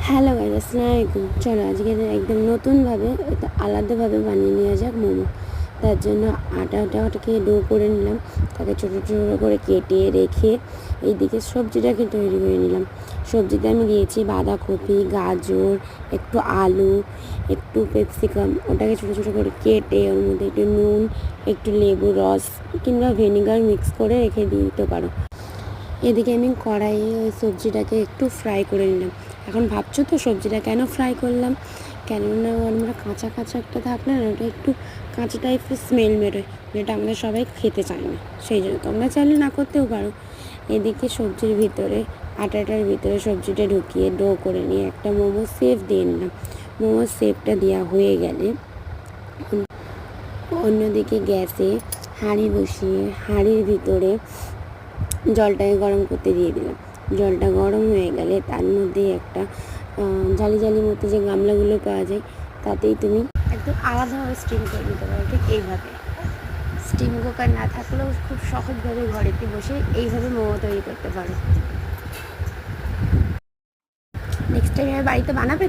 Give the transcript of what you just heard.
Hello guys, আসসালামু আলাইকুম। চলো আজকে একদম নতুনভাবে এটা আলাদাভাবে বানিয়ে নেওয়া যাক মোমো। তার জন্য আটাটাকে ডো করে নিলাম, তাকে ছোটো ছোটো করে কেটে রেখে এইদিকে সবজিটাকে তৈরি করে নিলাম। সবজিতে আমি দিয়েছি বাঁধাকপি, গাজর, একটু আলু, একটু ক্যাপসিকাম। ওটাকে ছোটো ছোটো করে কেটে ওর মধ্যে একটু নুন, একটু লেবু রস কিংবা ভিনেগার মিক্স করে রেখে দিতে পারো। এদিকে আমি কড়াইয়ে ওই সবজিটাকে একটু ফ্রাই করে নিলাম। এখন ভাবছো তো সবজিটা কেন ফ্রাই করলাম, কেননা আমরা কাঁচা কাঁচা একটা থাকলে না ওটা একটু কাঁচা টাইপের স্মেল বেরোয়, যেটা আমরা সবাই খেতে চাই না। সেই জন্য তোমরা চাইলে না করতেও পারো। এদিকে সবজির ভিতরে আটাটার ভিতরে সবজিটা ঢুকিয়ে ডো করে নিয়ে একটা মোমো শেপ দিয়ে নিলাম। মোমো শেপটা দেওয়া হয়ে গেলে অন্যদিকে গ্যাসে হাঁড়ি বসিয়ে হাঁড়ির ভিতরে জলটাকে গরম করতে দিয়ে দিলাম। জলটা গরম হয়ে গেলে তার মধ্যে একটা জালি জালি মতো যে গামলাগুলো পাওয়া যায়, তাতেই তুমি একদম আলাদাভাবে স্টিম করে নিতে পারো। ঠিক এইভাবে স্টিম কুকার না থাকলেও খুব সহজভাবে ঘরেতে বসে এইভাবে মোমো তৈরি করতে পারো। নেক্সট টাইম বাড়িতে বানাবে তো।